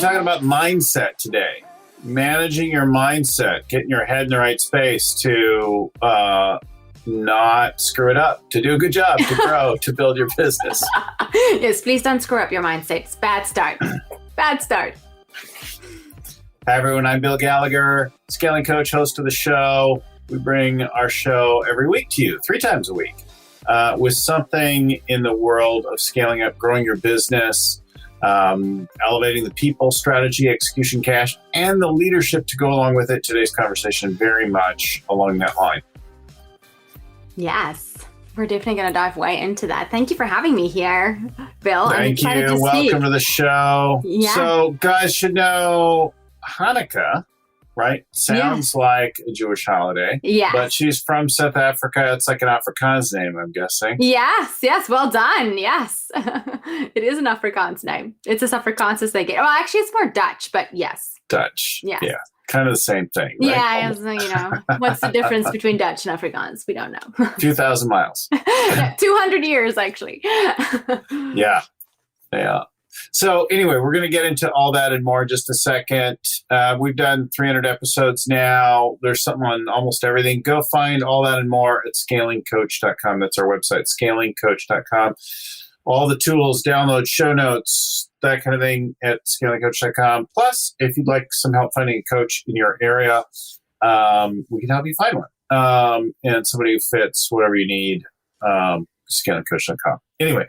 talking about mindset today. Managing your mindset, getting your head in the right space to not screw it up, to do a good job, to grow, to build your business. Yes, please don't screw up your mindset. It's bad start. Bad start. Hi, everyone. I'm Bill Gallagher, scaling coach, host of the show. We bring our show every week to you, 3 times a week, with something in the world of scaling up, growing your business, elevating the people, strategy, execution, cash, and the leadership to go along with it. Today's conversation very much along that line. Yes, we're definitely going to dive way into that. Thank you for having me here, Bill. Thank you. Welcome to the show. Yeah. So guys should know Hanneke, right? Sounds like a Jewish holiday. Yeah. But she's from South Africa. It's like an Afrikaans name, I'm guessing. Yes. Well done. Yes. It is an Afrikaans name. It's as Afrikaans as they get. Well, actually, it's more Dutch, but yes. Dutch. Yes. Yeah. Kind of the same thing. Right? Yeah. What's the difference between Dutch and Afrikaans? We don't know. A few thousand miles. 200 years, actually. Yeah. So anyway, we're going to get into all that and more in just a second. We've done 300 episodes now. There's something on almost everything. Go find all that and more at scalingcoach.com. That's our website, scalingcoach.com. All the tools, download, show notes, that kind of thing at scalingcoach.com. Plus, if you'd like some help finding a coach in your area, we can help you find one. And somebody who fits whatever you need, scalingcoach.com. Anyway,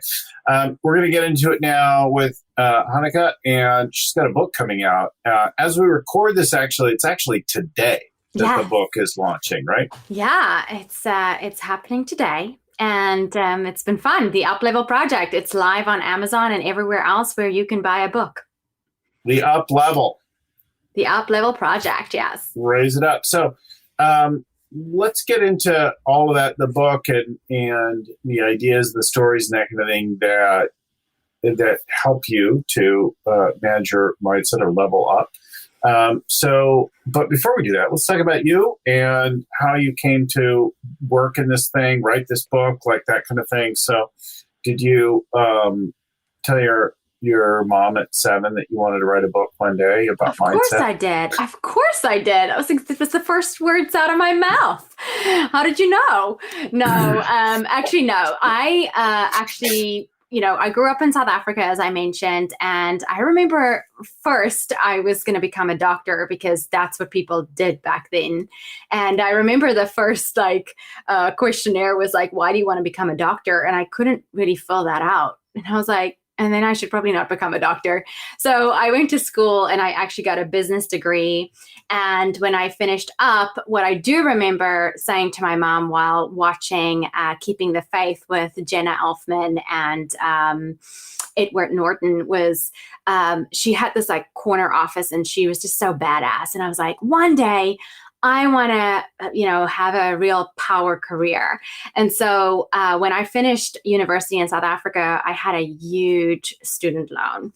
we're going to get into it now with Hanneke, and she's got a book coming out. As we record this, it's actually today that the book is launching, right? Yeah, it's happening today, and it's been fun. The Up-Level Project, it's live on Amazon and everywhere else where you can buy a book. The Up-Level. The Up-Level Project, yes. Raise it up. So, let's get into all of that, the book and the ideas, the stories, and that kind of thing that help you to manage your mindset or level up. But before we do that, let's talk about you and how you came to work in this thing, write this book, like that kind of thing. So did you tell your mom at 7 that you wanted to write a book one day about mindset? Of course I did. I was like, this was the first words out of my mouth. How did you know? No, actually, no. I I grew up in South Africa, as I mentioned, and I remember first I was going to become a doctor because that's what people did back then. And I remember the first questionnaire was like, why do you want to become a doctor? And I couldn't really fill that out. And I was like, and then I should probably not become a doctor. So I went to school and I actually got a business degree. And when I finished up, what I do remember saying to my mom while watching Keeping the Faith with Jenna Elfman and Edward Norton was she had this corner office and she was just so badass. And I was like, one day I want to, have a real power career. And so when I finished university in South Africa, I had a huge student loan.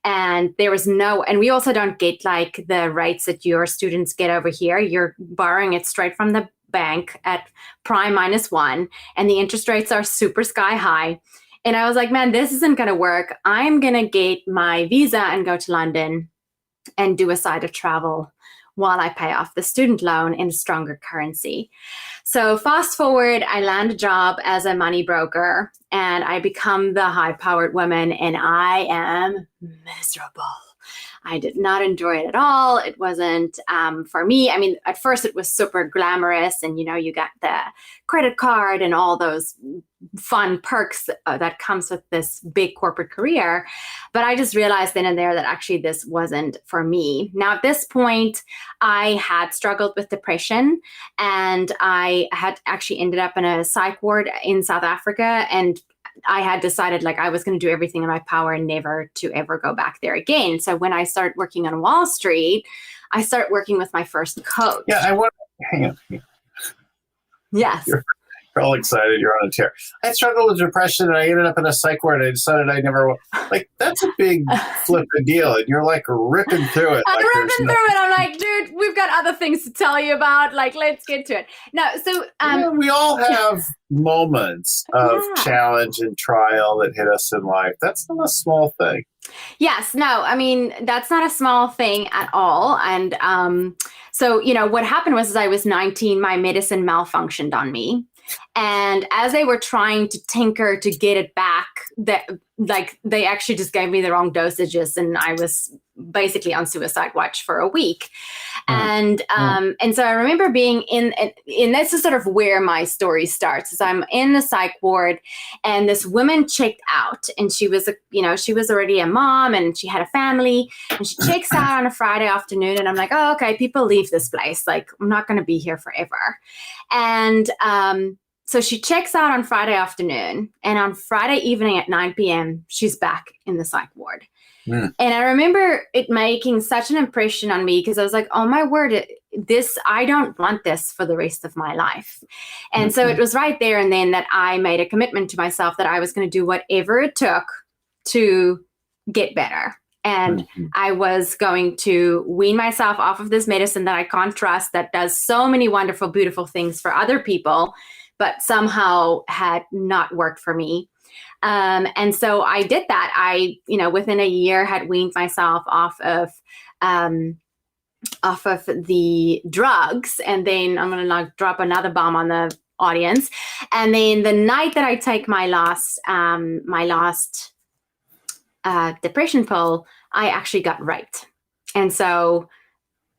And there was and we also don't get the rates that your students get over here. You're borrowing it straight from the bank at prime -1, and the interest rates are super sky high. And I was like, man, this isn't going to work. I'm going to get my visa and go to London and do a side of travel while I pay off the student loan in stronger currency. So fast forward, I land a job as a money broker and I become the high-powered woman, and I am miserable. I did not enjoy it at all. It wasn't for me. I mean, at first it was super glamorous and, you got the credit card and all those fun perks that comes with this big corporate career. But I just realized then and there that actually this wasn't for me. Now, at this point, I had struggled with depression and I had actually ended up in a psych ward in South Africa, and I had decided I was going to do everything in my power and never to ever go back there again. So when I started working on Wall Street, I started working with my first coach. Yeah, I want to hang on. Yes. You're all excited. You're on a tear. I struggled with depression and I ended up in a psych ward. I decided I never, like, that's a big flipping deal. And you're like ripping through it. I'm like ripping through it. I'm like, dude, we've got other things to tell you about. Like, let's get to it. No, so we all have moments of challenge and trial that hit us in life. That's not a small thing. Yes, no, I mean, that's not a small thing at all. And so, what happened was I was 19, my medicine malfunctioned on me. And as they were trying to tinker to get it back, they actually just gave me the wrong dosages, and I was basically on suicide watch for a week. And so I remember being in this is sort of where my story starts. Is I'm in the psych ward, and this woman checked out, and she was already a mom, and she had a family, and she checks out on a Friday afternoon, and I'm like, oh, okay, people leave this place. Like, I'm not going to be here forever. And so she checks out on Friday afternoon, and on Friday evening at 9 p.m., she's back in the psych ward. And I remember it making such an impression on me because I was like, oh my word, I don't want this for the rest of my life. And so it was right there and then that I made a commitment to myself that I was going to do whatever it took to get better. And I was going to wean myself off of this medicine that I can't trust, that does so many wonderful, beautiful things for other people, but somehow had not worked for me. And so I did that. I, within a year had weaned myself off of the drugs. And then I'm going to drop another bomb on the audience. And then the night that I take my last depression pill, I actually got raped. And so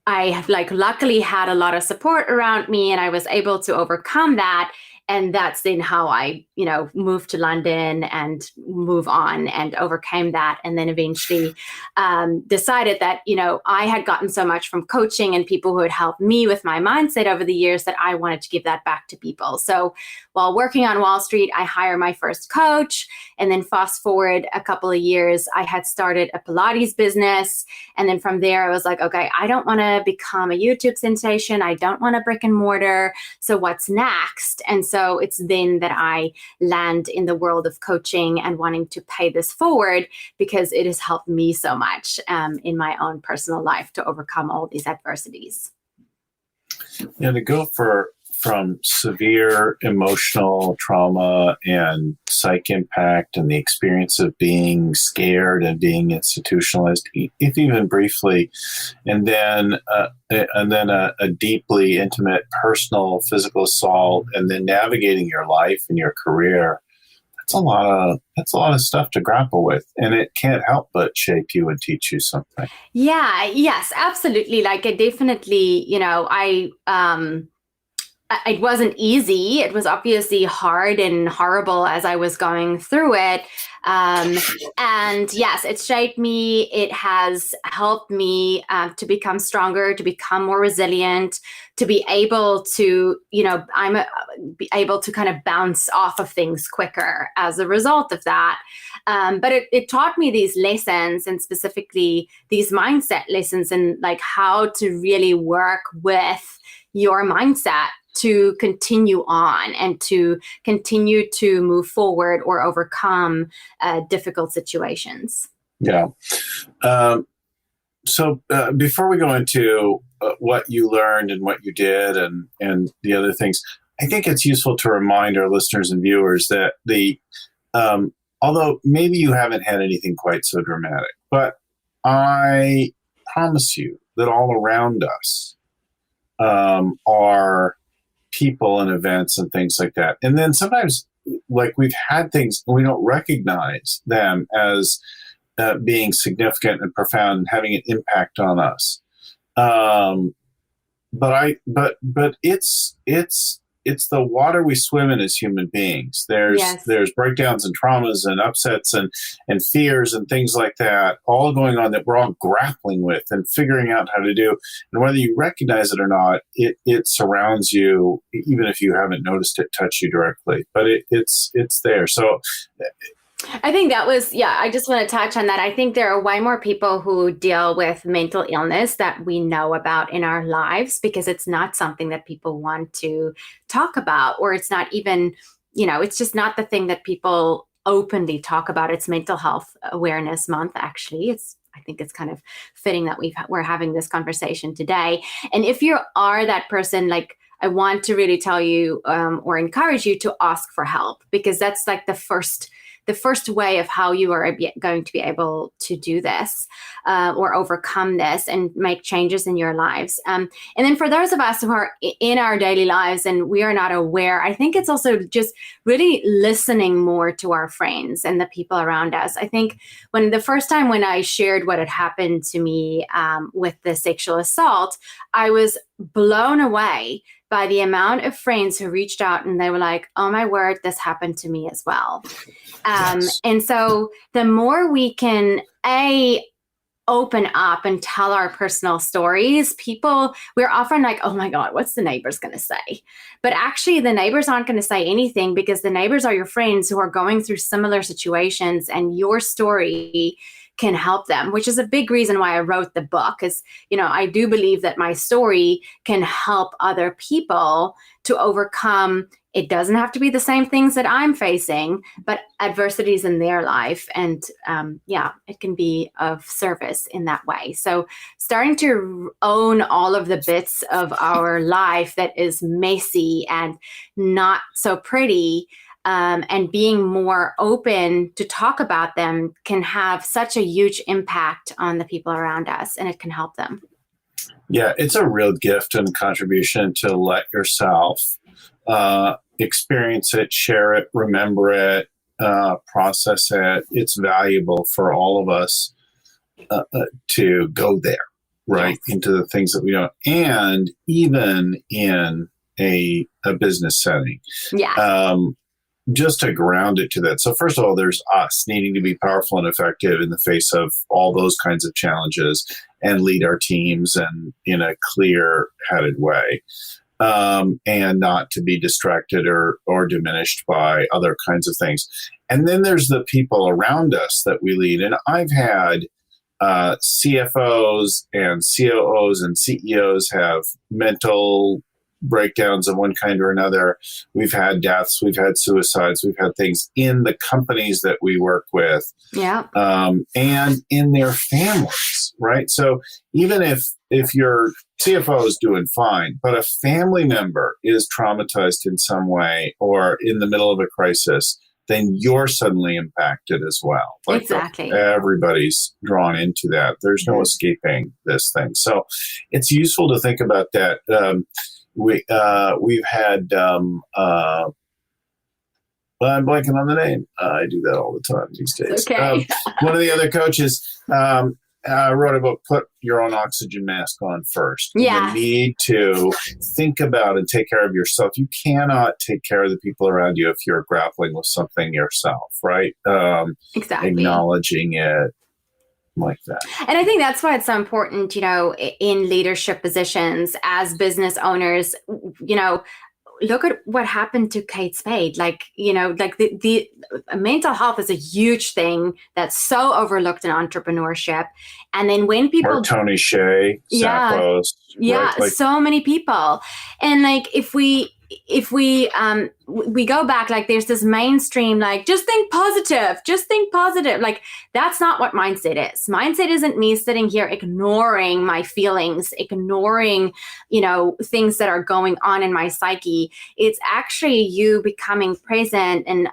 I have luckily had a lot of support around me, and I was able to overcome that. And that's then how I, moved to London and move on and overcame that. And then eventually decided that, I had gotten so much from coaching and people who had helped me with my mindset over the years that I wanted to give that back to people. So while working on Wall Street, I hired my first coach. And then fast forward a couple of years, I had started a Pilates business. And then from there, I was like, okay, I don't want to become a YouTube sensation. I don't want a brick and mortar. So what's next? And so it's then that I land in the world of coaching and wanting to pay this forward because it has helped me so much in my own personal life to overcome all these adversities. Yeah, to go from severe emotional trauma and psych impact and the experience of being scared and being institutionalized, if even briefly, and then a deeply intimate personal physical assault, and then navigating your life and your career. That's a lot of stuff to grapple with, and it can't help but shape you and teach you something. Yeah, yes, absolutely. It definitely, it wasn't easy. It was obviously hard and horrible as I was going through it. And yes, it shaped me. It has helped me to become stronger, to become more resilient, to be able to, be able to kind of bounce off of things quicker as a result of that. But it taught me these lessons, and specifically these mindset lessons, and how to really work with your mindset to continue on and to continue to move forward or overcome difficult situations. Yeah. So before we go into what you learned and what you did and the other things, I think it's useful to remind our listeners and viewers that although maybe you haven't had anything quite so dramatic, but I promise you that all around us are people and events and things like that. And then sometimes we've had things and we don't recognize them as being significant and profound and having an impact on us. But it's the water we swim in as human beings. There's breakdowns and traumas and upsets and fears and things like that all going on that we're all grappling with and figuring out how to do. And whether you recognize it or not, it surrounds you, even if you haven't noticed it touch you directly. But it's there. So I think that was, yeah, I just want to touch on that. I think there are way more people who deal with mental illness that we know about in our lives because it's not something that people want to talk about, or it's not even, it's just not the thing that people openly talk about. It's Mental Health Awareness Month, actually. I think it's kind of fitting that we're having this conversation today. And if you are that person, like, I want to really tell you or encourage you to ask for help, because that's like the first way of how you are going to be able to do this or overcome this and make changes in your lives. And then for those of us who are in our daily lives and we are not aware, I think it's also just really listening more to our friends and the people around us. I think when the first time when I shared what had happened to me with the sexual assault, I was blown away by the amount of friends who reached out and they were like, oh my word, this happened to me as well. Yes. And so the more we can, open up and tell our personal stories, we're often like, oh my God, what's the neighbors going to say? But actually, the neighbors aren't going to say anything because the neighbors are your friends who are going through similar situations, and your story can help them, which is a big reason why I wrote the book. Is, I do believe that my story can help other people to overcome. It doesn't have to be the same things that I'm facing, but adversities in their life. And it can be of service in that way. So starting to own all of the bits of our life that is messy and not so pretty, and being more open to talk about them can have such a huge impact on the people around us, and it can help them. Yeah, it's a real gift and contribution to let yourself experience it, share it, remember it, process it. It's valuable for all of us to go there, right? Yes. Into the things that we don't, and even in a business setting. Yeah. Just to ground it to that. So first of all, there's us needing to be powerful and effective in the face of all those kinds of challenges and lead our teams and in a clear-headed way. And not to be distracted or diminished by other kinds of things. And then there's the people around us that we lead. And I've had CFOs and COOs and CEOs have mental breakdowns of one kind or another. We've had deaths, we've had suicides, we've had things in the companies that we work with, and in their families, right? So even if your CFO is doing fine, but a family member is traumatized in some way or in the middle of a crisis, then you're suddenly impacted as well. Like exactly. Everybody's drawn into that. There's no escaping this thing. So it's useful to think about that. We've had well, I'm blanking on the name. I do that all the time these days. Okay. One of the other coaches wrote about put your own oxygen mask on first. Yeah. You need to think about and take care of yourself. You cannot take care of the people around you if you're grappling with something yourself, right? Exactly. Acknowledging it. Like that. And I think that's why it's so important, in leadership positions as business owners, look at what happened to Kate Spade. Like, the mental health is a huge thing that's so overlooked in entrepreneurship. And then when people... Or Tony Hsieh, Zappos. Yeah, right? So many people. And like, if we go back, like there's this mainstream, like just think positive. Like that's not what mindset is. Mindset isn't me sitting here ignoring my feelings, ignoring, things that are going on in my psyche. It's actually you becoming present and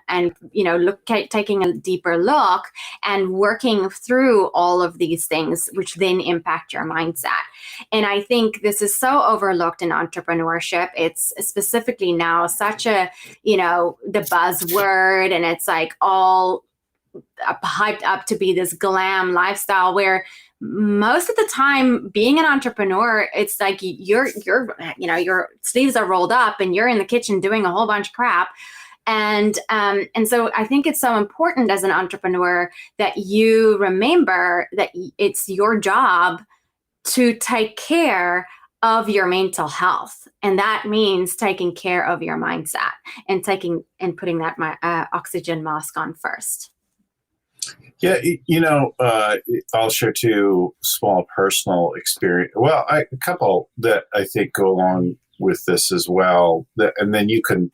taking a deeper look and working through all of these things, which then impact your mindset. And I think this is so overlooked in entrepreneurship. It's specifically now such a, the buzzword, and it's like all hyped up to be this glam lifestyle where most of the time being an entrepreneur, it's like your sleeves are rolled up and you're in the kitchen doing a whole bunch of crap. And so I think it's so important as an entrepreneur that you remember that it's your job to take care of your mental health. And that means taking care of your mindset and putting that oxygen mask on first. Yeah, I'll share two small personal experience. Well, a couple that I think go along with this as well. And then you can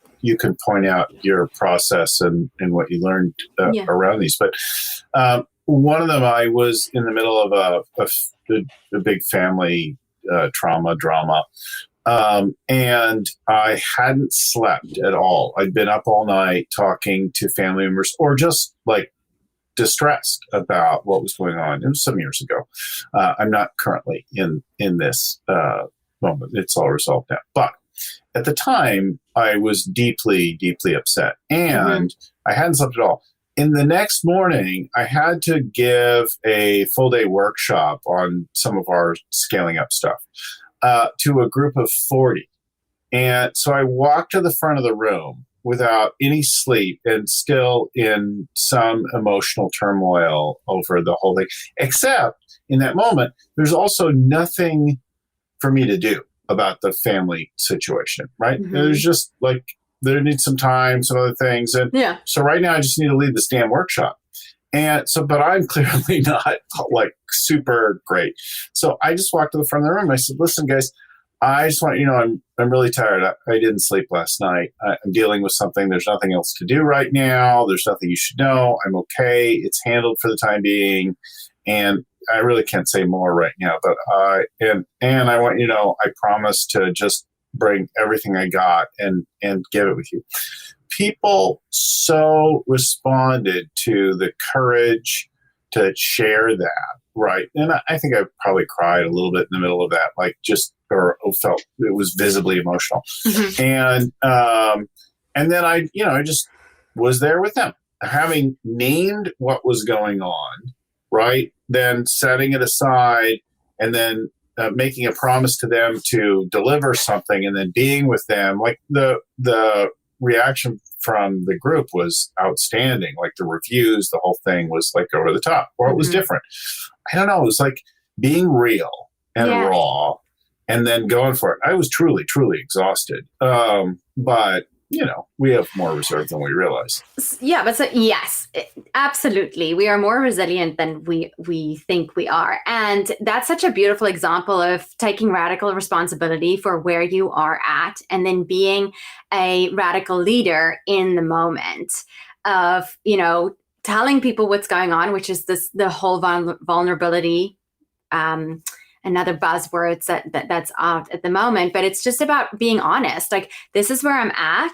point out your process and what you learned around these. But one of them, I was in the middle of a big family drama. And I hadn't slept at all. I'd been up all night talking to family members or just like distressed about what was going on. It was some years ago. I'm not currently in this moment. It's all resolved now. But at the time, I was deeply, deeply upset. And I hadn't slept at all. In the next morning, I had to give a full-day workshop on some of our scaling up stuff to a group of 40. And so I walked to the front of the room without any sleep and still in some emotional turmoil over the whole thing. Except in that moment, there's also nothing for me to do about the family situation, right? There's just like, there needs some time, some other things. And so right now I just need to lead this damn workshop. And so, but I'm clearly not like super great. So I just walked to the front of the room and I said, listen, guys, I just want you to know I'm really tired. I didn't sleep last night. I'm dealing with something. There's nothing else to do right now. There's nothing you should know. I'm okay. It's handled for the time being. And I really can't say more right now. But and I want you to know I promise to just bring everything I got and give it with you. People so responded to the courage to share that, right? And I think I probably cried a little bit in the middle of that, like just or felt it was visibly emotional. And then I just was there with them, having named what was going on, right? Then setting it aside and then making a promise to them to deliver something and then being with them. Like the reaction from the group was outstanding. Like the reviews, the whole thing was like over the top, or it was different. I don't know. It was like being real and raw and then going for it. I was truly, truly exhausted. But we have more reserve than we realize. Yeah, but yes, absolutely. We are more resilient than we think we are. And that's such a beautiful example of taking radical responsibility for where you are at and then being a radical leader in the moment of, telling people what's going on, which is the whole vulnerability, another buzzword that's out at the moment, but it's just about being honest. Like, this is where I'm at.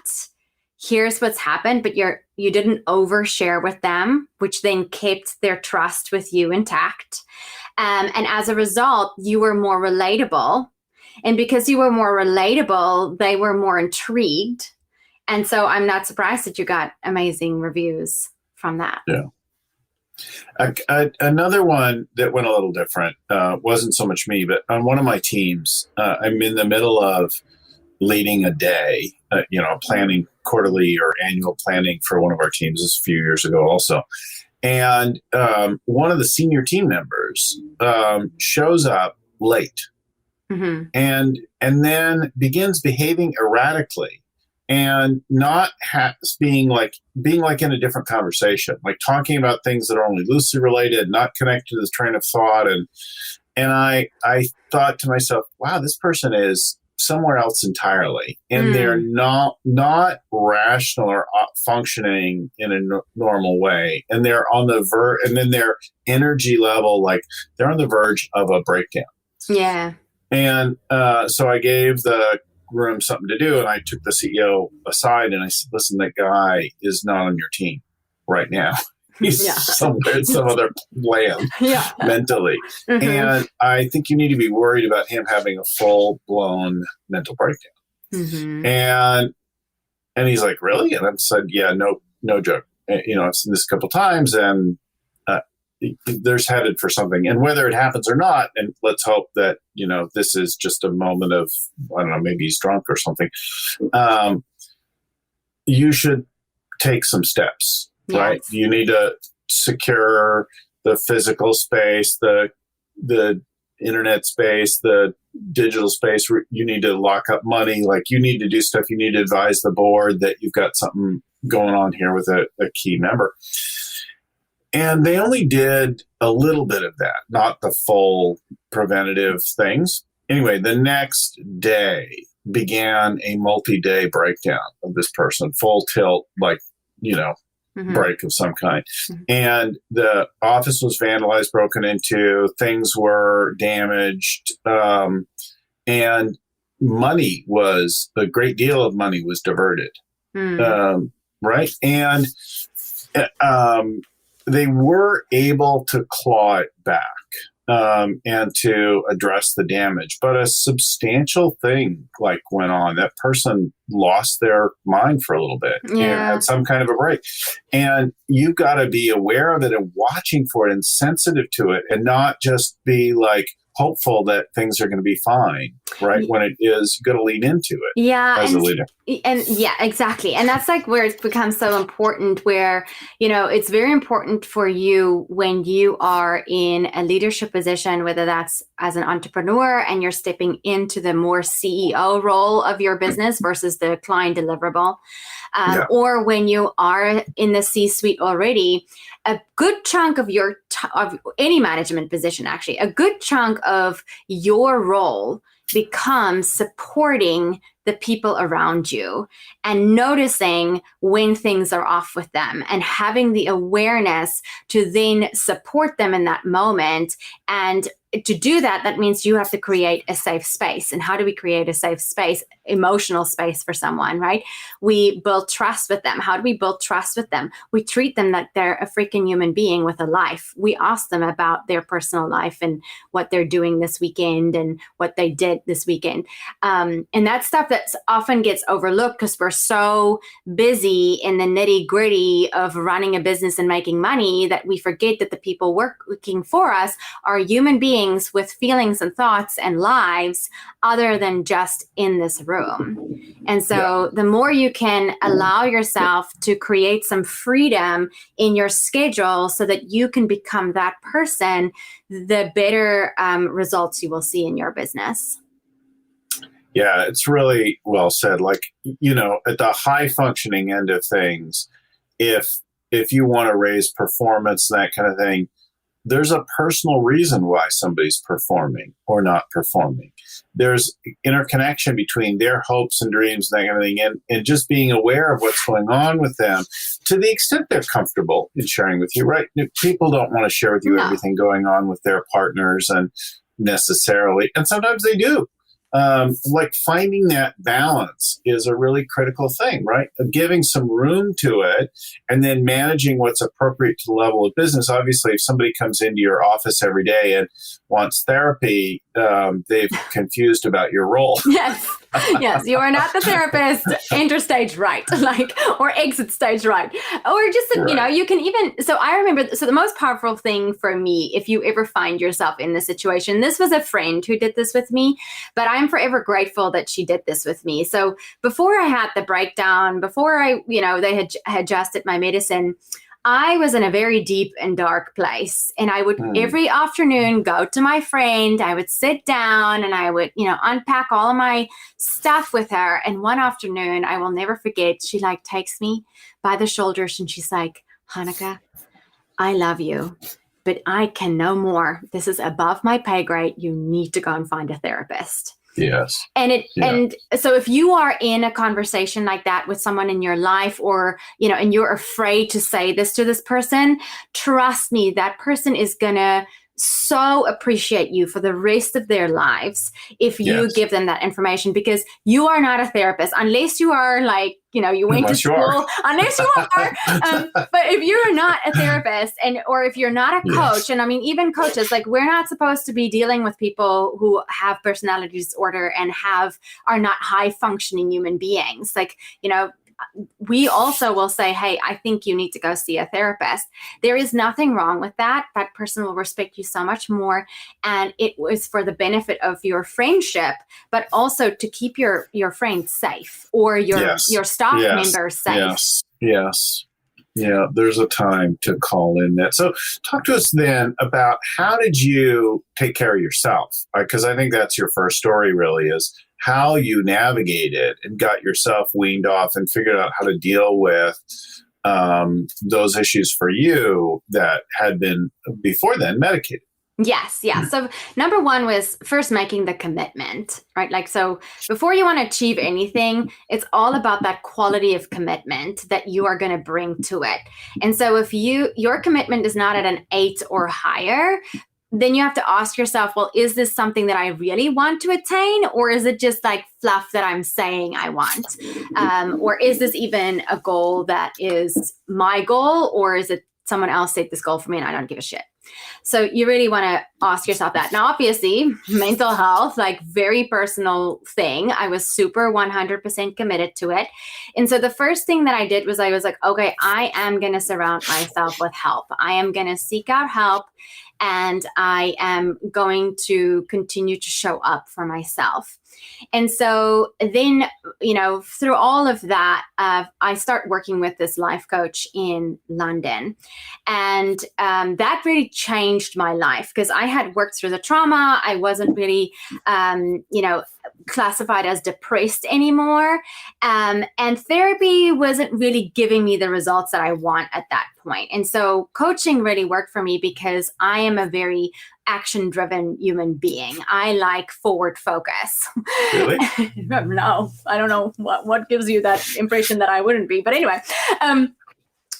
Here's what's happened, but you didn't overshare with them, which then kept their trust with you intact. And as a result, you were more relatable. And because you were more relatable, they were more intrigued. And so I'm not surprised that you got amazing reviews from that. Yeah. Another one that went a little different, wasn't so much me, but on one of my teams, I'm in the middle of leading a day, planning quarterly or annual planning for one of our teams. This was a few years ago also. And one of the senior team members shows up late and then begins behaving erratically and not being like in a different conversation, like talking about things that are only loosely related, not connected to the train of thought. And I thought to myself, wow, this person is somewhere else entirely. And they're not rational or functioning in a normal way. And they're on the verge, and then their energy level, like they're on the verge of a breakdown. Yeah. And so I gave the room something to do, and I took the CEO aside and I said, listen, that guy is not on your team right now. He's somewhere in some other land mentally. And I think you need to be worried about him having a full-blown mental breakdown. And he's like, really? And I said, yeah, no joke. I've seen this a couple times, and there's headed for something. And whether it happens or not, and let's hope that, this is just a moment of, I don't know, maybe he's drunk or something. You should take some steps, right? You need to secure the physical space, the internet space, the digital space. You need to lock up money. Like, you need to do stuff. You need to advise the board that you've got something going on here with a key member. And they only did a little bit of that, not the full preventative things. Anyway, the next day began a multi-day breakdown of this person, full tilt, like, break of some kind. And the office was vandalized, broken into, things were damaged, and a great deal of money was diverted. Right? And they were able to claw it back and to address the damage. But a substantial thing went on. That person lost their mind for a little bit and had some kind of a break. And you've got to be aware of it and watching for it and sensitive to it and not just be hopeful that things are going to be fine, right? When it is, you've got to lean into it as a leader. And yeah, exactly. And that's where it's become so important, where, it's very important for you when you are in a leadership position, whether that's as an entrepreneur and you're stepping into the more CEO role of your business versus the client deliverable, or when you are in the C-suite already. A good chunk of of any management position, actually, a good chunk of your role becomes supporting the people around you and noticing when things are off with them and having the awareness to then support them in that moment. And to do that, that means you have to create a safe space. And how do we create a safe space, emotional space for someone, right? We build trust with them. How do we build trust with them? We treat them like they're a freaking human being with a life. We ask them about their personal life and what they're doing this weekend and what they did this weekend. And that's stuff that often gets overlooked because we're so busy in the nitty gritty of running a business and making money that we forget that the people working for us are human beings with feelings and thoughts and lives other than just in this room. And so the more you can allow yourself to create some freedom in your schedule so that you can become that person, the better results you will see in your business. Yeah, it's really well said. At the high functioning end of things, if you want to raise performance, that kind of thing, there's a personal reason why somebody's performing or not performing. There's interconnection between their hopes and dreams and that kind of thing, and just being aware of what's going on with them to the extent they're comfortable in sharing with you, right? People don't want to share with you everything going on with their partners and necessarily, and sometimes they do. Finding that balance is a really critical thing, right? Of giving some room to it and then managing what's appropriate to the level of business. Obviously, if somebody comes into your office every day and wants therapy, they've confused about your role. Yes. Yes. You are not the therapist. Enter stage right, or exit stage right. Or just, you can even, so I remember, the most powerful thing for me, if you ever find yourself in this situation, this was a friend who did this with me, but I'm forever grateful that she did this with me. So before I had the breakdown, before they had adjusted my medicine, I was in a very deep and dark place. And I would every afternoon go to my friend, I would sit down and I would, unpack all of my stuff with her. And one afternoon, I will never forget, she takes me by the shoulders and she's like, Hanneke, I love you, but I can no more. This is above my pay grade. You need to go and find a therapist. Yes. And so if you are in a conversation like that with someone in your life, or, and you're afraid to say this to this person, trust me, that person is going to so appreciate you for the rest of their lives if you give them that information, because you are not a therapist unless you are you went to school, unless you are. But if you're not a therapist or if you're not a coach, and I mean, even coaches, we're not supposed to be dealing with people who have personality disorder and are not high functioning human beings. We also will say, hey, I think you need to go see a therapist. There is nothing wrong with that. That person will respect you so much more. And it was for the benefit of your friendship, but also to keep your friends safe, or your staff members safe. Yes. Yeah, there's a time to call in that. So talk to us then about, how did you take care of yourself? Because I think that's your first story, really, is how you navigated and got yourself weaned off and figured out how to deal with those issues for you that had been before then medicated. Yes. Yeah. So number one was first making the commitment, right? Like, so before you want to achieve anything, it's all about that quality of commitment that you are going to bring to it. And so if your commitment is not at an 8 or higher, then you have to ask yourself, well, is this something that I really want to attain? Or is it just like fluff that I'm saying I want? Or is this even a goal that is my goal? Or is it someone else set this goal for me and I don't give a shit? So you really want to ask yourself that. Now, obviously, mental health, like very personal thing. I was super 100% committed to it. And so the first thing that I did was I was like, okay, I am going to surround myself with help. I am going to seek out help. And I am going to continue to show up for myself. And so then, through all of that, I start working with this life coach in London. And that really changed my life because I had worked through the trauma. I wasn't really, classified as depressed anymore. And therapy wasn't really giving me the results that I want at that point. And so coaching really worked for me because I am a very action-driven human being. I like forward focus. Really? No, I don't know what gives you that impression that I wouldn't be. But anyway,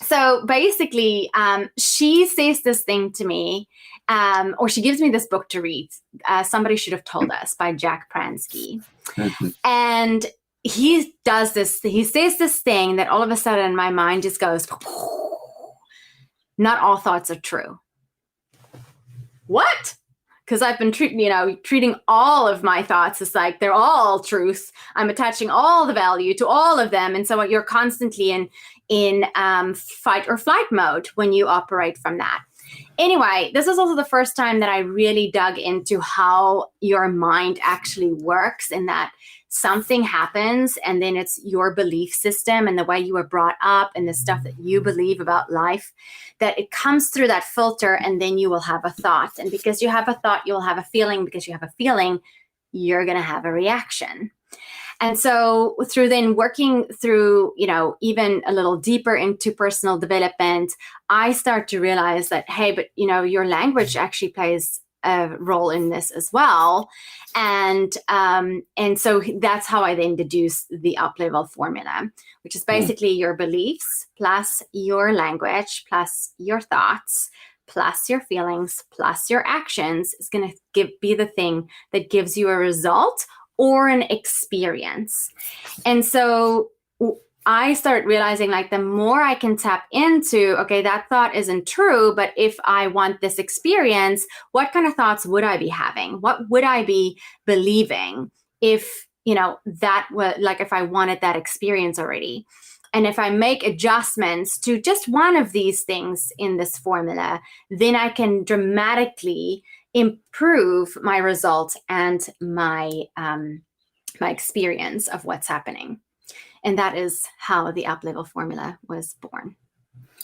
so basically, she says this thing to me, or she gives me this book to read. Somebody Should Have Told Us by Jack Pransky. Mm-hmm. And he says this thing that all of a sudden my mind just goes, not all thoughts are true. What? Because I've been treating all of my thoughts as like they're all truth. I'm attaching all the value to all of them. And so you're constantly in fight or flight mode when you operate from that. Anyway, this is also the first time that I really dug into how your mind actually works, in that something happens and then it's your belief system and the way you were brought up and the stuff that you believe about life, that it comes through that filter and then you will have a thought. And because you have a thought, you'll have a feeling. Because you have a feeling, you're going to have a reaction. And so through then working through, even a little deeper into personal development, I start to realize that, hey, but, your language actually plays a role in this as well. And so that's how I then deduce the up-level formula, which is basically your beliefs plus your language plus your thoughts plus your feelings plus your actions is going to be the thing that gives you a result or an experience. And so I start realizing, like, the more I can tap into, okay, that thought isn't true, but if I want this experience, what kind of thoughts would I be having? What would I be believing if, that was like, if I wanted that experience already? And if I make adjustments to just one of these things in this formula, then I can dramatically improve my results and my experience of what's happening. And that is how the up-level formula was born.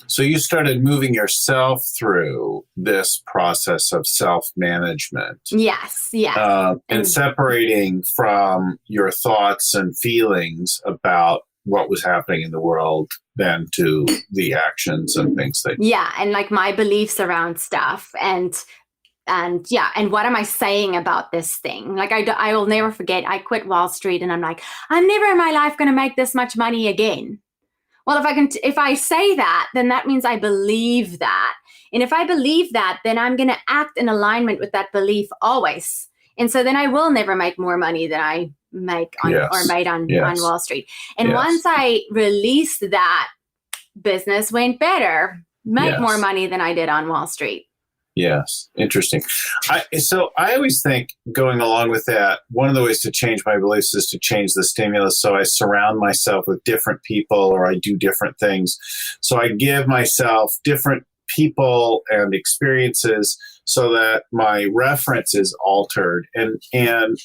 So you started moving yourself through this process of self-management. Yes. And separating from your thoughts and feelings about what was happening in the world then to the actions and things that... Yeah, and like my beliefs around stuff and what am I saying about this thing? Like I will never forget, I quit Wall Street and I'm like, I'm never in my life going to make this much money again. Well, if I say that, then that means I believe that. And if I believe that, then I'm going to act in alignment with that belief always. And so then I will never make more money than I make on Wall Street. And once I released that, business went better, make more money than I did on Wall Street. Yes. Interesting. So I always think, going along with that, one of the ways to change my beliefs is to change the stimulus. So I surround myself with different people, or I do different things. So I give myself different people and experiences so that my reference is altered. And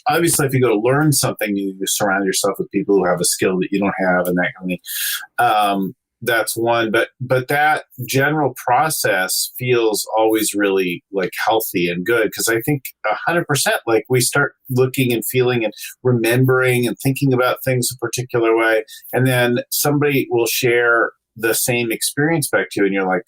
obviously, if you go to learn something new, you surround yourself with people who have a skill that you don't have, and that kind of thing. That's one, but that general process feels always really like healthy and good, because I think 100%, like, we start looking and feeling and remembering and thinking about things a particular way, and then somebody will share the same experience back to you, and you're like,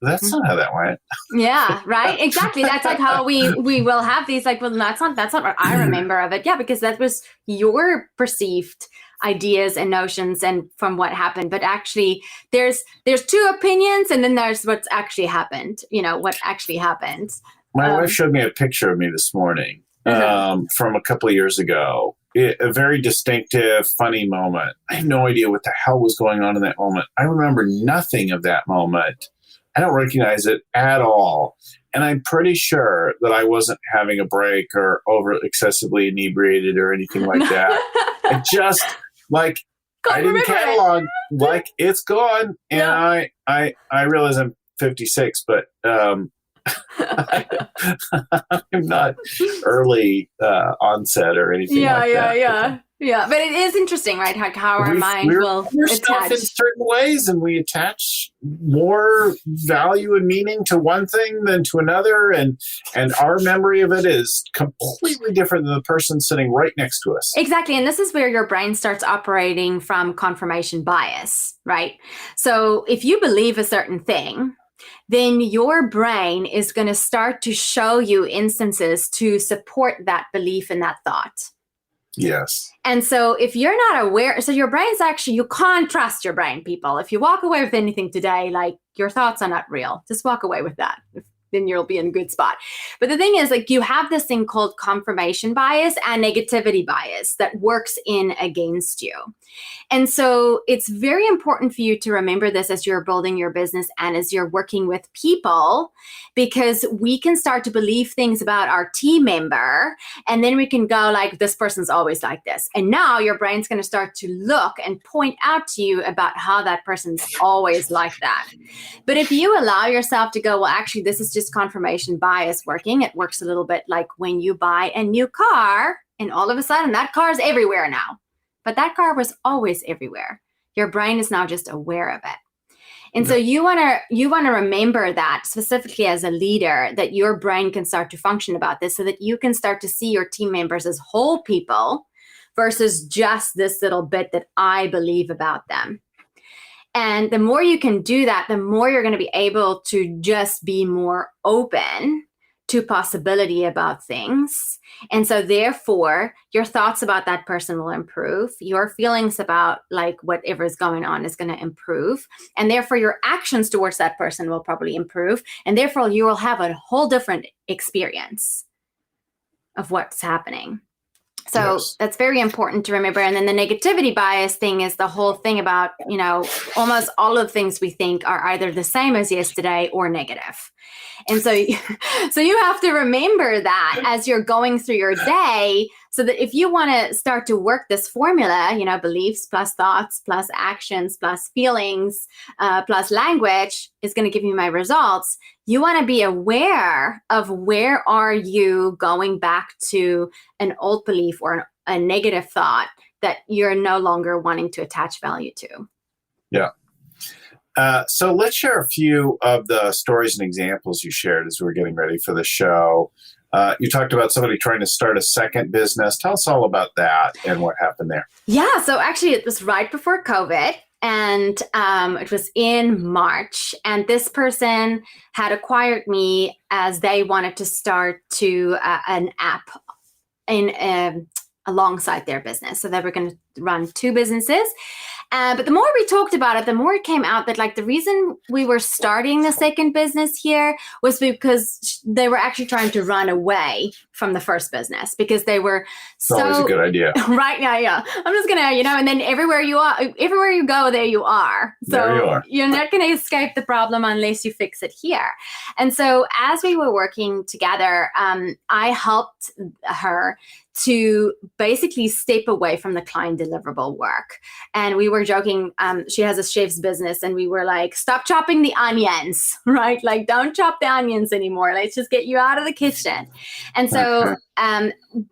that's not how that went. Yeah, right. Exactly. That's like how we will have these like, well, that's not what I remember of it. Yeah, because that was your perceived ideas and notions and from what happened. But actually there's two opinions, and then there's what's actually happened, what actually happened. My wife showed me a picture of me this morning from a couple of years ago. A very distinctive, funny moment. I have no idea what the hell was going on in that moment. I remember nothing of that moment. I don't recognize it at all. And I'm pretty sure that I wasn't having a break or over excessively inebriated or anything like that. I just I didn't catalog it's gone. And yeah. I realize I'm 56, but I'm not early onset or anything like that. Yeah, but it is interesting, right? How our mind will attach in certain ways, and we attach more value and meaning to one thing than to another, and our memory of it is completely different than the person sitting right next to us. Exactly, and this is where your brain starts operating from confirmation bias, right? So if you believe a certain thing, then your brain is going to start to show you instances to support that belief and that thought. Yes. And so if you're not aware, so your brain's actually, you can't trust your brain, people. If you walk away with anything today, like your thoughts are not real, just walk away with that. Then you'll be in a good spot. But the thing is, you have this thing called confirmation bias and negativity bias that works in against you. And so it's very important for you to remember this as you're building your business and as you're working with people, because we can start to believe things about our team member, and then we can go this person's always like this. And now your brain's going to start to look and point out to you about how that person's always like that. But if you allow yourself to go, well, actually, this is just confirmation bias working. It works a little bit like when you buy a new car and all of a sudden that car is everywhere now. But that car was always everywhere. Your brain is now just aware of it. And so you want to remember that specifically as a leader, that your brain can start to function about this so that you can start to see your team members as whole people versus just this little bit that I believe about them. And the more you can do that, the more you're going to be able to just be more open to possibility about things. And so therefore, your thoughts about that person will improve. Your feelings about whatever is going on is going to improve. And therefore, your actions towards that person will probably improve. And therefore, you will have a whole different experience of what's happening. So that's very important to remember. And then the negativity bias thing is the whole thing about, almost all of the things we think are either the same as yesterday or negative. And so you have to remember that as you're going through your day, so that if you want to start to work this formula, beliefs plus thoughts plus actions plus feelings plus language is going to give you my results. You want to be aware of where are you going back to an old belief or a negative thought that you're no longer wanting to attach value to. Yeah. So let's share a few of the stories and examples you shared as we were getting ready for the show. You talked about somebody trying to start a second business. Tell us all about that and what happened there. Yeah. So actually, it was right before COVID. And it was in March. And this person had acquired me as they wanted to start an app alongside their business. So they were going to run two businesses. But the more we talked about it, the more it came out that the reason we were starting the second business here was because they were actually trying to run away from the first business because they were so. It's always a good idea. Right. Yeah. I'm just going to, and then everywhere you go, there you are. So there you are. You're not going to escape the problem unless you fix it here. And so as we were working together, I helped her to basically step away from the client deliverable work. And we were joking, she has a chef's business and we were like, stop chopping the onions, right? Don't chop the onions anymore. Let's just get you out of the kitchen. And so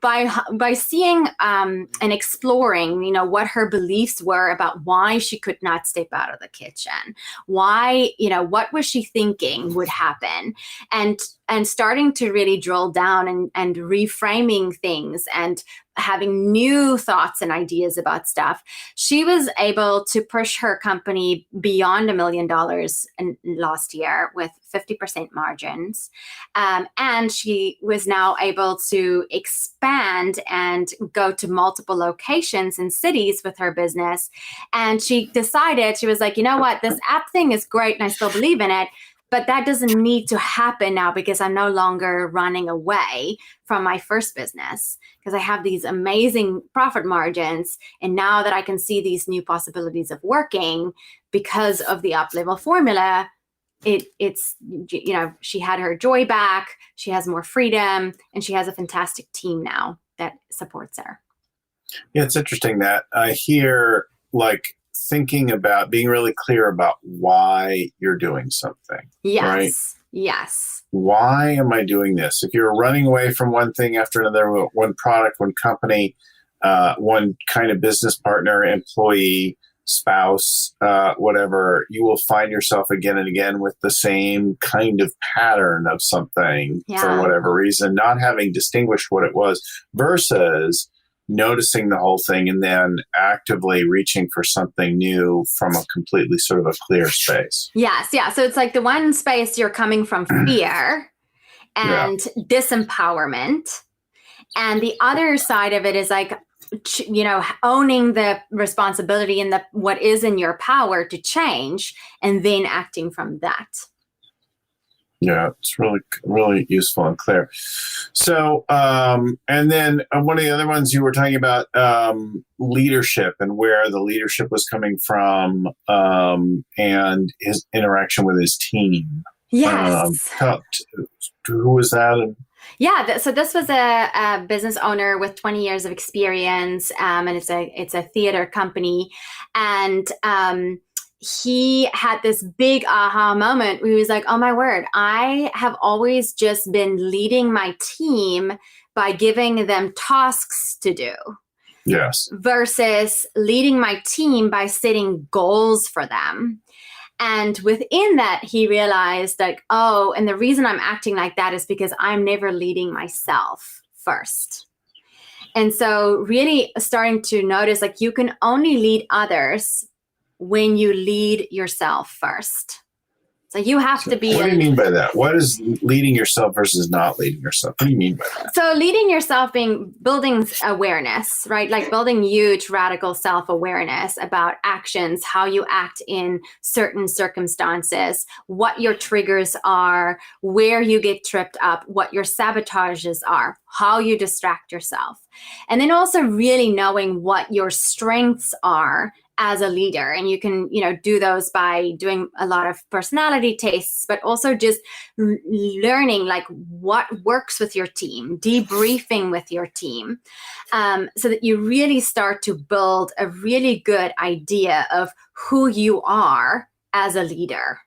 by seeing and exploring, what her beliefs were about why she could not step out of the kitchen, why, what was she thinking would happen, and starting to really drill down and reframing things and having new thoughts and ideas about stuff, she was able to push her company beyond $1 million in last year with 50% margins. And she was now able to expand and go to multiple locations and cities with her business. And she decided, she was like, you know what, this app thing is great and I still believe in it. But that doesn't need to happen now because I'm no longer running away from my first business because I have these amazing profit margins. And now that I can see these new possibilities of working because of the up-level formula, it's, you know, she had her joy back, she has more freedom, and she has a fantastic team now that supports her. Yeah, it's interesting that I hear like thinking about being really clear about why you're doing something. Yes. Right? Yes. Why am I doing this? If you're running away from one thing after another, one product, one company, one kind of business partner, employee, spouse, whatever, you will find yourself again and again with the same kind of pattern of something for whatever reason, not having distinguished what it was versus noticing the whole thing and then actively reaching for something new from a completely sort of a clear space. Yes. Yeah. So it's like the one space you're coming from fear and disempowerment. And the other side of it is like, you know, owning the responsibility and what is in your power to change and then acting from that. Yeah, it's really, really useful and clear. So, and then one of the other ones you were talking about, leadership and where the leadership was coming from, and his interaction with his team. Yes. Who was that? Yeah, so this was a business owner with 20 years of experience, and it's a theater company, and he had this big aha moment where he was like, oh my word, I have always just been leading my team by giving them tasks to do. Yes. Versus leading my team by setting goals for them. And within that, he realized like, oh, and the reason I'm acting like that is because I'm never leading myself first. And so really starting to notice like you can only lead others when you lead yourself first. So you have to be. What do you mean by that? What is leading yourself versus not leading yourself? What do you mean by that? So leading yourself being building awareness, right? Like building huge radical self-awareness about actions, how you act in certain circumstances, what your triggers are, where you get tripped up, what your sabotages are, how you distract yourself. And then also really knowing what your strengths are as a leader. And you can, do those by doing a lot of personality tests, but also just learning like what works with your team, debriefing with your team, so that you really start to build a really good idea of who you are as a leader.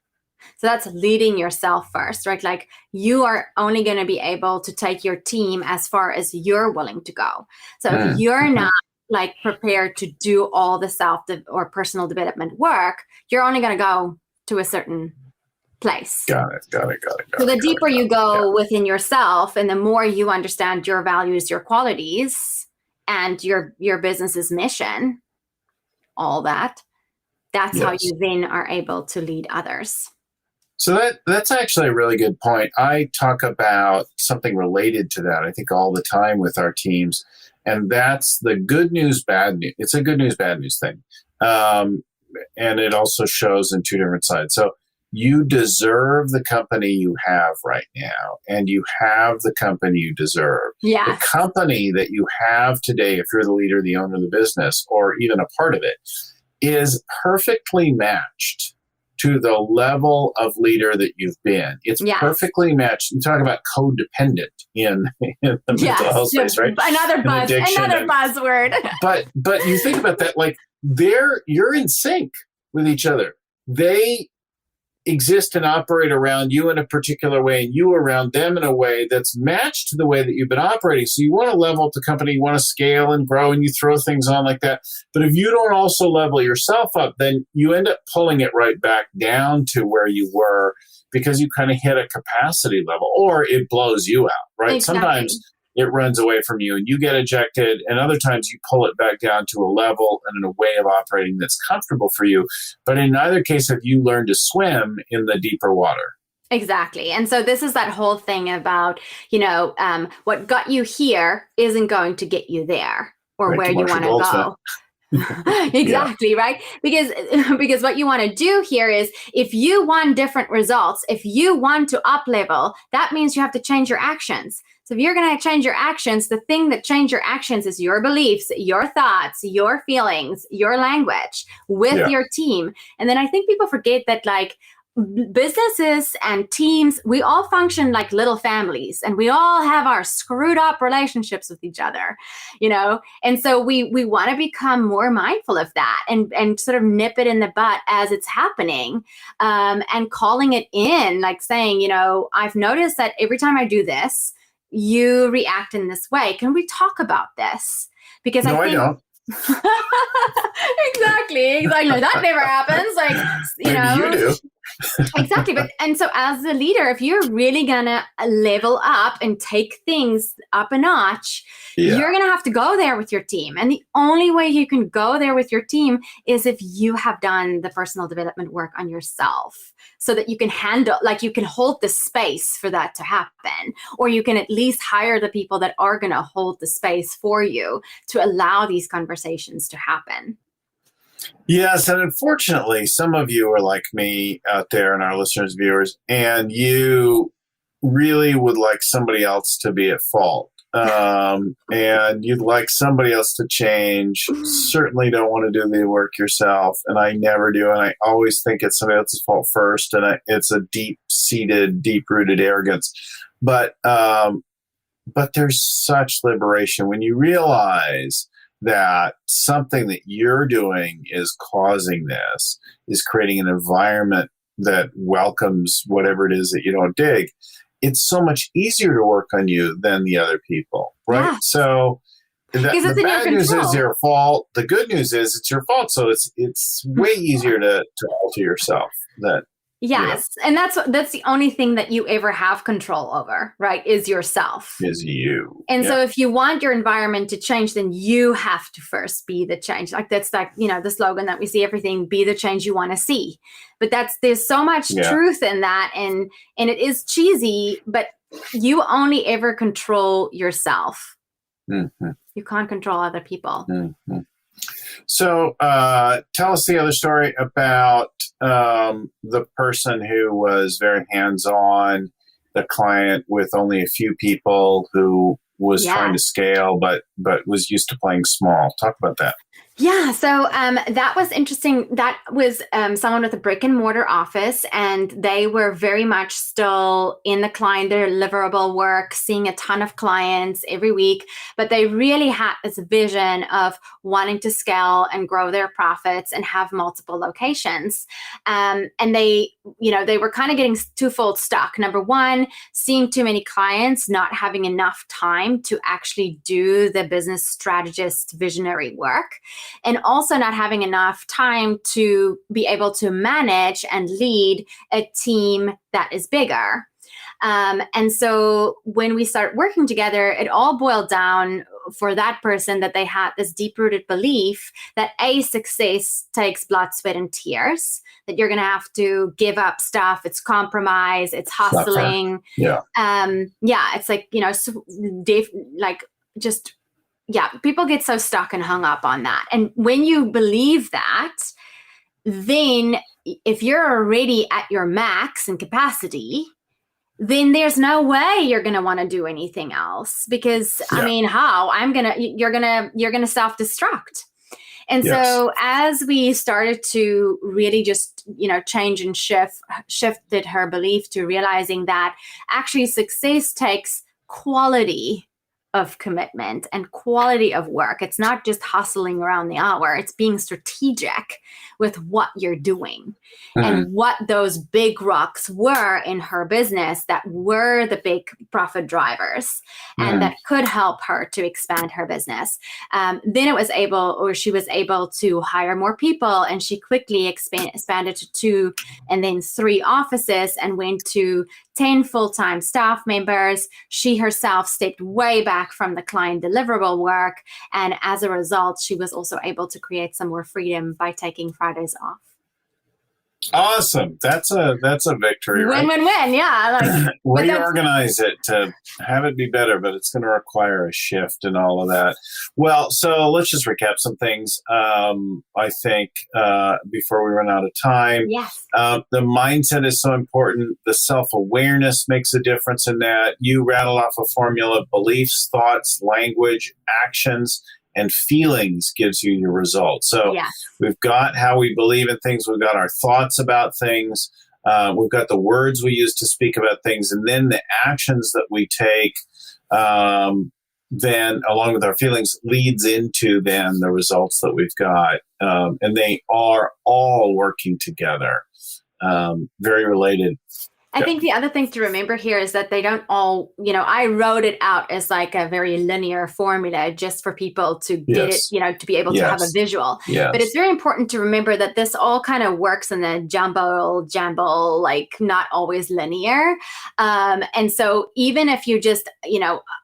So that's leading yourself first, right? Like you are only going to be able to take your team as far as you're willing to go. So if you're not like prepared to do all the self or personal development work, you're only going to go to a certain place. Got it. So the deeper you go within yourself and the more you understand your values, your qualities, and your business's mission, all that's how you then are able to lead others. So that's actually a really good point. I talk about something related to that, I think, all the time with our teams. And that's the good news, bad news. It's a good news, bad news thing. And it also shows in two different sides. So you deserve the company you have right now, and you have the company you deserve. Yes. The company that you have today, if you're the leader, the owner of the business, or even a part of it, is perfectly matched to the level of leader that you've been. It's perfectly matched. You talk about codependent in the mental health space, right? Another buzzword. But you think about that, like you're in sync with each other. They exist and operate around you in a particular way, and you around them in a way that's matched to the way that you've been operating. So you want to level up the company, you want to scale and grow, and you throw things on like that. But if you don't also level yourself up, then you end up pulling it right back down to where you were because you kind of hit a capacity level, or it blows you out, right? Exactly. it runs away from you and you get ejected. And other times you pull it back down to a level and in a way of operating that's comfortable for you. But in neither case have you learned to swim in the deeper water. Exactly. And so this is that whole thing about, what got you here isn't going to get you there or Right, where you want to go. Exactly. Yeah. Right. Because what you want to do here is if you want different results, if you want to up level, that means you have to change your actions. So if you're going to change your actions, the thing that change your actions is your beliefs, your thoughts, your feelings, your language with your team. And then I think people forget that businesses and teams, we all function like little families and we all have our screwed up relationships with each other, and so we want to become more mindful of that and sort of nip it in the butt as it's happening, and calling it in, like saying, I've noticed that every time I do this, you react in this way. Can we talk about this? Because I don't. Exactly. That never happens. Maybe you do. Exactly. And so as the leader, if you're really going to level up and take things up a notch, you're going to have to go there with your team. And the only way you can go there with your team is if you have done the personal development work on yourself so that you can handle, you can hold the space for that to happen, or you can at least hire the people that are going to hold the space for you to allow these conversations to happen. Yes, and unfortunately, some of you are like me out there and our listeners, viewers, and you really would like somebody else to be at fault. And you'd like somebody else to change. Certainly don't want to do the work yourself, and I never do. And I always think it's somebody else's fault first, and it's a deep-seated, deep-rooted arrogance. But there's such liberation when you realize that something that you're doing is causing this, is creating an environment that welcomes whatever it is that you don't dig. It's so much easier to work on you than the other people, right? Yeah. So the bad news is your fault. The good news is it's your fault. So it's way easier to alter yourself than. Yes. And that's the only thing that you ever have control over, right? Is yourself. Is you. And so if you want your environment to change, then you have to first be the change. That's the slogan that we see everything, be the change you want to see. But there's so much truth in that. And it is cheesy, but you only ever control yourself. Mm-hmm. You can't control other people. Mm-hmm. So tell us the other story about the person who was very hands-on, the client with only a few people who was trying to scale but was used to playing small. Talk about that. Yeah, so that was interesting. That was someone with a brick and mortar office, and they were very much still in the client deliverable work, seeing a ton of clients every week. But they really had this vision of wanting to scale and grow their profits and have multiple locations. And they were kind of getting twofold stuck. Number one, seeing too many clients, not having enough time to actually do the business strategist visionary work. And also not having enough time to be able to manage and lead a team that is bigger. And so when we start working together, it all boiled down for that person that they had this deep-rooted belief that success takes blood, sweat, and tears, that you're going to have to give up stuff. It's compromise. It's hustling. It's people get so stuck and hung up on that. And when you believe that, then if you're already at your max in capacity, then there's no way you're going to want to do anything else because how you're going to self-destruct. And so as we started to really just, change and shifted her belief to realizing that actually success takes quality of commitment and quality of work. It's not just hustling around the hour. It's being strategic with what you're doing and what those big rocks were in her business that were the big profit drivers and that could help her to expand her business. Then she was able to hire more people, and she quickly expanded to 2 and then 3 offices and went to 10 full-time staff members. She herself stepped way back from the client deliverable work. And as a result, she was also able to create some more freedom by taking Fridays off. Awesome. That's a victory, right? Win-win-win. Yeah. Reorganize it to have it be better, but it's going to require a shift and all of that. Well, so let's just recap some things. I think before we run out of time, yes. The mindset is so important. The self-awareness makes a difference in that. You rattle off a formula of beliefs, thoughts, language, actions, and feelings gives you your results. So we've got how we believe in things. We've got our thoughts about things. We've got the words we use to speak about things. And then the actions that we take, then along with our feelings, leads into then the results that we've got. And they are all working together. Very related. I think the other thing to remember here is that they don't all, I wrote it out as like a very linear formula just for people to get it, to be able to have a visual. Yes. But it's very important to remember that this all kind of works in the jumble, like not always linear. And so even if you just,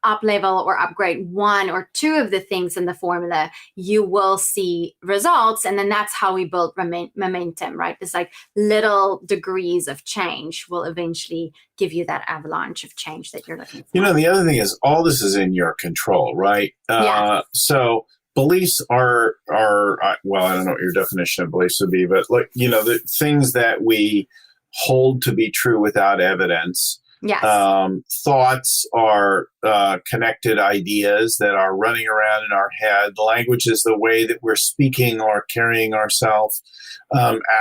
up level or upgrade 1 or 2 of the things in the formula, you will see results. And then that's how we build momentum, right? It's like little degrees of change will eventually give you that avalanche of change that you're looking for. The other thing is all this is in your control, right? So beliefs are well, I don't know what your definition of beliefs would be, but the things that we hold to be true without evidence. Yes. Thoughts are connected ideas that are running around in our head. Language is the way that we're speaking or carrying ourselves.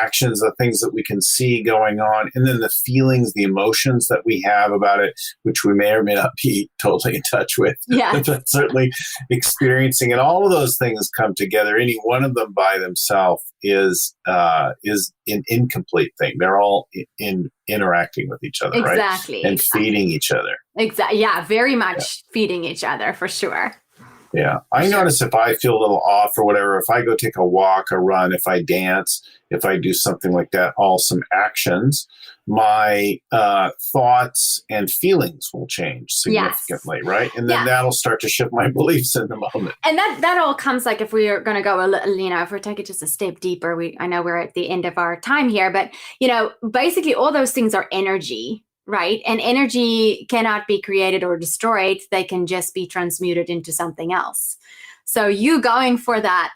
Actions are things that we can see going on. And then the feelings, the emotions that we have about it, which we may or may not be totally in touch with. Yeah. But certainly experiencing. And all of those things come together. Any one of them by themselves is an incomplete thing. They're all interacting with each other, exactly. Right? And feeding each other. Exactly. Yeah, very much feeding each other for sure. Yeah. I notice if I feel a little off or whatever, if I go take a walk, a run, if I dance, if I do something like that, some actions, my thoughts and feelings will change significantly, right? And then that'll start to shift my beliefs in the moment. And that all comes like if we are going to go a little, if we take it just a step deeper, I know we're at the end of our time here, but, basically all those things are energy. Right. And energy cannot be created or destroyed. They can just be transmuted into something else. So you going for that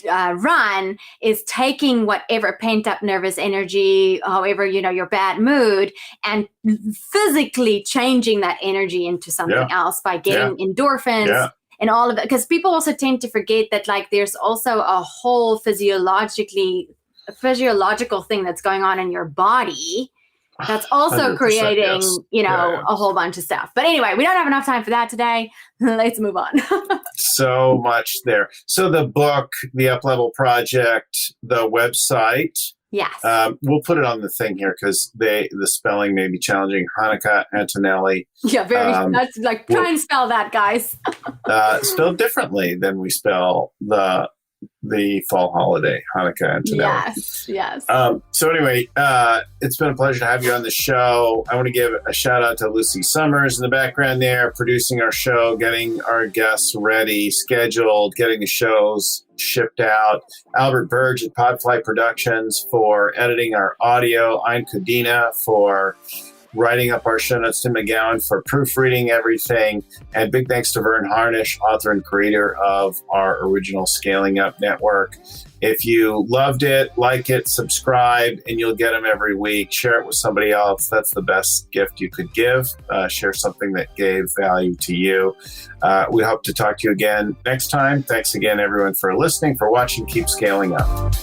run is taking whatever pent up nervous energy, however, your bad mood, and physically changing that energy into something else by getting endorphins. And all of it. Because people also tend to forget that there's also a whole physiological thing that's going on in your body. That's also creating, a whole bunch of stuff. But anyway, we don't have enough time for that today. Let's move on. So much there. So the book, the Up Level Project, the website. Yes. We'll put it on the thing here because the spelling may be challenging. Hanneke Antonelli. Yeah, very. That's try and spell that, guys. Spelled differently than we spell the fall holiday, Hanneke Antonelli. Yes. So anyway, it's been a pleasure to have you on the show. I want to give a shout out to Lucy Summers in the background there, producing our show, getting our guests ready, scheduled, getting the shows shipped out. Albert Burge at Podfly Productions for editing our audio. I'm Kadena for writing up our show notes, Tim McGowan for proofreading everything, and big thanks to Vern Harnish, author and creator of our original Scaling Up Network. If you loved it, like it, subscribe, and you'll get them every week. Share it with somebody else. That's the best gift you could give. Share something that gave value to you. We hope to talk to you again next time. Thanks again, everyone, for listening, for watching. Keep scaling up.